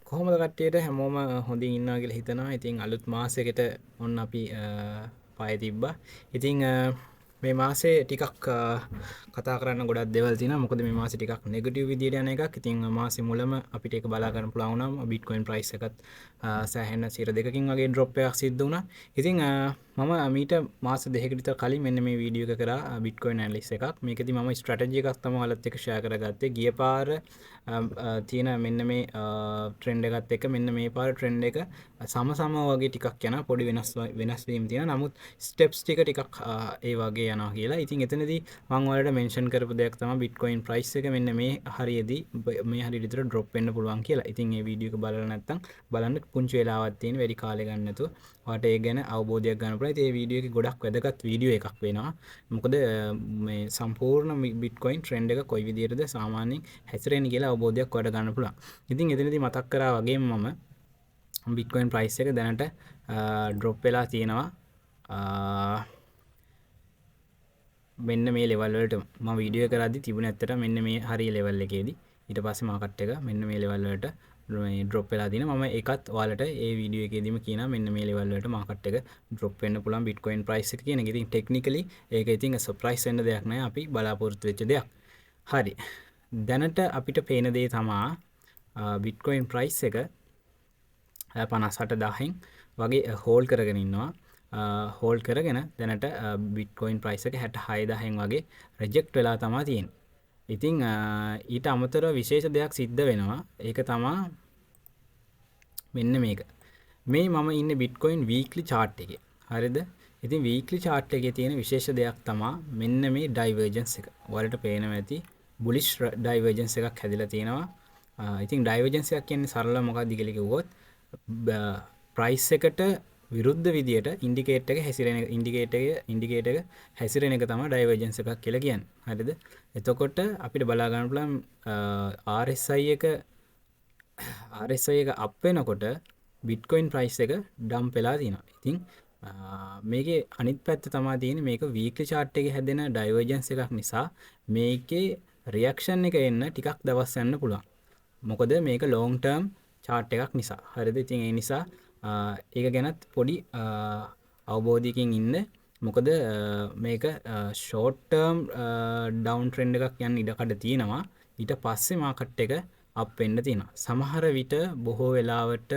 කොහොමද කට්ටියට හැමෝම හොඳින් ඉන්නවා කියලා හිතනවා. ඉතින් අලුත් මාසයකට ඔන්න අපි පය තිබ්බා. ඉතින් මේ මාසේ ටිකක් කතා කරන්න ගොඩක් දේවල් තියෙනවා. මොකද මේ මාසේ ටිකක් නෙගටිව් විදියට යන එකක්. ඉතින් මාසේ මුලම අපිට ඒක බලා ගන්න පුළුවන් වුණා. බිට්කොයින් ප්‍රයිස් එකත් සෑහෙන 2%කින් වගේ ඩ්‍රොප් එකක් සිද්ධ වුණා. ඉතින් මම මීට මාස දෙකකට විතර කලින් මෙන්න මේ වීඩියෝ එක කරා බිට්කොයින් ඇනලිස් එකක්. මේකෙදි මම ස්ට්‍රැටජි එකක් තමයි ඔයාලත් එක්ක ෂෙයා කරගත්තේ. ගිය පාර තියෙන මෙන්න මේ ට්‍රෙන්ඩ් එකත් එක්ක මෙන්න මේ පාර ට්‍රෙන්ඩ් එක සම වගේ ටිකක් යනවා. පොඩි වෙනස් වීම් තියෙනවා. නමුත් ස්ටෙප්ස් ටික ටිකක් ඒ වගේ යනවා කියලා. ඉතින් එතනදී මම ඔයාලට මෙන්ෂන් කරපු දෙයක් තමයි බිට්කොයින් ප්‍රයිස් එක මෙන්න මේ හරියේදී මේ හරියට විතර ඩ්‍රොප් වෙන්න පුළුවන් කියලා. ඉතින් මේ වීඩියෝ එක බලලා නැත්නම් බලන්න පුංචි වෙලාවක් තියෙන වැඩි කාලයක් ගන්න නැතුව ඔයාලට ඒ ගැන අවබෝධයක් ගන්න පුළුවන්. ඉතින් මේ වීඩියෝ එක ගොඩක් වැදගත් වීඩියෝ එකක් වෙනවා. මොකද මේ සම්පූර්ණ බිට්කොයින් ට්‍රෙන්ඩ් එක කොයි විදිහටද සාමාන්‍යයෙන් හැසිරෙන්නේ කියලා අවබෝධයක් ඔයාලට ගන්න පුළුවන්. ඉතින් එතනදී මතක් කරා වගේම මම බිට්කොයින් ප්‍රයිස් එක දැනට ඩ්‍රොප් වෙලා තියෙනවා. මෙන්න මේ ලෙවල් වලට මම වීඩියෝ එක කරද්දි තිබුණේ ඇත්තට මෙන්න මේ හරිය ලෙවල් එකේදී. ඊට පස්සේ මාකට් එක මෙන්න මේ ලෙවල් වලට මේ ඩ්‍රොප් වෙලා තියෙනවා. මම ඒකත් ඔයාලට ඒ වීඩියෝ එකේදීම කියනවා මෙන්න මේ ලෙවල් වලට මාකට් එක ඩ්‍රොප් වෙන්න පුළුවන් බිට්කොයින් ප්‍රයිස් එක කියන එක. ඉතින් ටෙක්නිකලි ඒක ඉතින් සර්ප්‍රයිස් වෙන්න දෙයක් නෑ. අපි බලාපොරොත්තු වෙච්ච දෙයක්. හරි. දැනට අපිට පේන දේ තමා බිට්කොයින් ප්‍රයිස් එක 58000න් වගේ හෝල්ඩ් කරගෙන ඉන්නවා. හෝල්ඩ් කරගෙන දැනට බිට්කොයින් ප්‍රයිස් එක 66000න් වගේ රිජෙක්ට් වෙලා තමයි තියෙන්නේ. ඉතින් ඊට අමතරව විශේෂ දෙයක් සිද්ධ වෙනවා. ඒක තමයි මෙන්න මේක. මේ මම ඉන්නේ බිට්කොයින් වීක්ලි chart එකේ. හරිද? ඉතින් වීක්ලි chart එකේ තියෙන විශේෂ දෙයක් තමයි මෙන්න මේ ඩයිවර්ජන්ස් එක. ඔයාලට පේනවා ඇති බුලිෂ් ඩයිවර්ජන්ස් එකක් හැදිලා තියෙනවා. ඉතින් ඩයිවර්ජන්ස් එකක් කියන්නේ සරලව මොකක්ද කියලා කිව්වොත් ප්‍රයිස් එකට විරුද්ධ විදියට ඉන්ඩිකේටර් එක හැසිරෙන ඉන්ඩිකේටර් එක හැසිරෙන එක තමයි ඩයිවර්ජන්ස් එකක් කියලා කියන්නේ. හරිද? එතකොට අපිට බලා ගන්න පුළුවන් RSI එක අප් වෙනකොට බිට්කොයින් ප්‍රයිස් එක ඩම්ප් වෙලා තියෙනවා. ඉතින් මේකේ අනිත් පැත්ත තමයි තියෙන්නේ මේක වීක්ලි chart එකේ හැදෙන ඩයිවර්ජන්ස් එකක් නිසා මේකේ රියැක්ෂන් එක එන්න ටිකක් දවස් යන්න පුළුවන්. මොකද මේක ලොං ටර්ම් chart එකක් නිසා. හරිද? ඉතින් ඒ නිසා ඒක ගැනත් පොඩි අවබෝධයකින් ඉන්න. මොකද මේක ෂෝට් ටර්ම් ඩවුන් ට්‍රෙන්ඩ් එකක් යන ඉඩකඩ තියෙනවා. ඊට පස්සේ මාකට් එක අප් වෙන්න තියෙනවා. සමහර විට බොහෝ වෙලාවට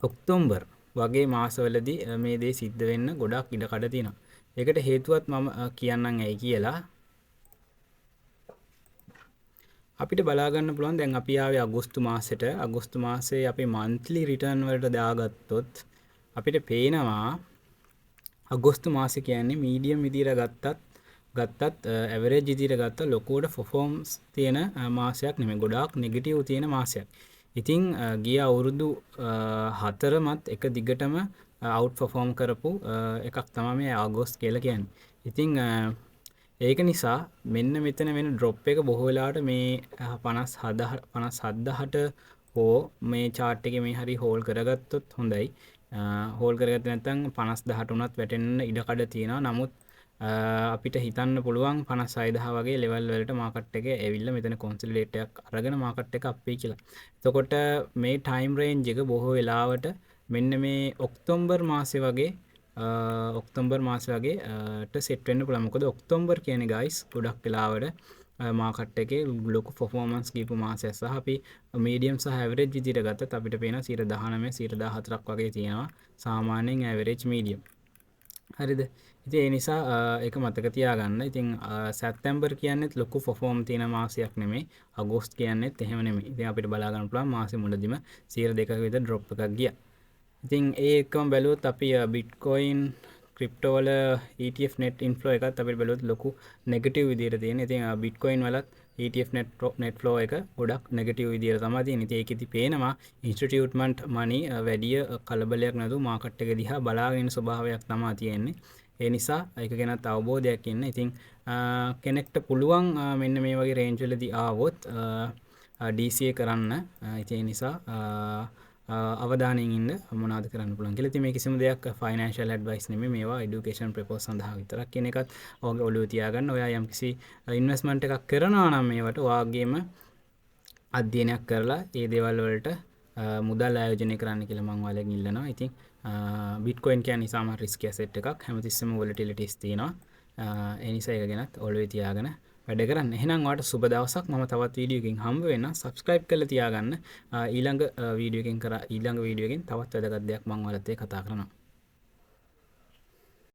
ඔක්තෝබර් වගේ මාසවලදී මේ දේ සිද්ධ වෙන්න ගොඩක් ඉඩකඩ තියෙනවා. ඒකට හේතුවත් මම කියන්නම් ඇයි කියලා. අපිට බලා ගන්න පුළුවන් දැන් අපි ආවේ අගෝස්තු මාසෙට. අගෝස්තු මාසේ අපි monthly return වලට දාගත්තොත් අපිට පේනවා අගෝස්තු මාසේ කියන්නේ medium විදියට ගත්තත් average විදියට ගත්ත ලොකුවට performance තියෙන මාසයක් නෙමෙයි. ගොඩාක් negative තියෙන මාසයක්. ඉතින් ගිය අවුරුදු 4මත් එක දිගටම out perform කරපු එකක් තමයි මේ අගෝස්තු කියලා කියන්නේ. ඉතින් ඒක නිසා මෙන්න මෙතන වෙන ඩ්‍රොප් එක බොහෝ වෙලාවට මේ 57000ට හෝ මේ chart එකේ මේ හරි හෝල්ඩ් කරගත්තොත් හොඳයි. හෝල්ඩ් කරගත්තේ නැත්නම් 50000ට උනත් වැටෙන්න ඉඩකඩ තියෙනවා. නමුත් අපිට හිතන්න පුළුවන් 56000 වගේ ලෙවල් වලට මාකට් එකේ ඇවිල්ලා මෙතන කොන්සොලිඩේට් එකක් අරගෙන මාකට් එක අප් වෙයි කියලා. එතකොට මේ ටයිම් රේන්ජ් එක බොහෝ වෙලාවට මෙන්න මේ ඔක්තෝබර් මාසේ වගේ සෙට් වෙන්න පුළුවන්. මොකද ඔක්තෝබර් කියන්නේ guys ගොඩක් වෙලාවට මාකට් එකේ ලොකු performance දීපු මාසයක් සහ අපි medium සහ average විදිහට ගත්තත් අපිට පේනවා 19 14ක් වගේ තියෙනවා සාමාන්‍යයෙන් average medium. හරිද? ඉතින් ඒ නිසා ඒක මතක තියාගන්න. ඉතින් සැප්තැම්බර් කියන්නේත් ලොකු perform තියෙන මාසයක් නෙමෙයි. අගෝස්තු කියන්නේත් එහෙම නෙමෙයි. ඉතින් අපිට බලා ගන්න පුළුවන් මාසෙ මුලදීම 2%ක විතර drop එකක් ගියා. ඉතින් ඒ එක්කම බැලුවොත් අපි බිට්කොයින් ක්‍රිප්ටෝ වල ETF net inflow එකත් අපිට බැලුවොත් ලොකු නෙගටිව් විදියට තියෙන. ඉතින් බිට්කොයින් වලත් ETF net flow එක ගොඩක් නෙගටිව් විදියට තමයි තියෙන්නේ. ඉතින් ඒකෙදි පේනවා institutional money වැඩි කලබලයක් නැතුව මාකට් එක දිහා බලාගෙන ඉන්න ස්වභාවයක් තමයි තියෙන්නේ. ඒ නිසා ඒක ගැනත් අවබෝධයක් ඉන්න. ඉතින් කෙනෙක්ට පුළුවන් මෙන්න මේ වගේ රේන්ජ් වලදී ආවොත් DCA කරන්න. ඉතින් ඒ නිසා අවධානයෙන් ඉන්න මොනවද කරන්න පුළුවන් කියලා. ඉතින් මේ කිසිම දෙයක් ෆයිනෑන්ෂල් ඇඩ්වයිස් නෙමෙයි. මේවා এডুকেෂන් පර්පස් සඳහා විතරක් කියන එකත් ඔයගේ ඔළුවේ තියාගන්න. ඔයා යම්කිසි ඉන්වෙස්ට්මන්ට් එකක් කරනවා නම් මේවට ඔයාගේම අධ්‍යයනයක් කරලා ඒ දේවල් වලට මුදල් ආයෝජනය කරන්න කියලා මම ඔයාලගෙන් ඉල්ලනවා. ඉතින් බිට්කොයින් කියන්නේ ඉතාම රිස්කි ඇසෙට් එකක්. හැමතිස්සෙම වොලටිලිටිස් තියෙනවා. ඒ නිසා ඒක ගැනත් ඔළුවේ තියාගෙන වැඩ කරන්න. එහෙනම් ඔයාලට සුබ දවසක්. මම තවත් වීඩියෝ එකකින් හම්බ වෙන්නම්. subscribe කරලා තියාගන්න. ඊළඟ වීඩියෝ එකකින් තවත් වැදගත් දෙයක් මම ඔයාලත් එක්ක කතා කරනවා.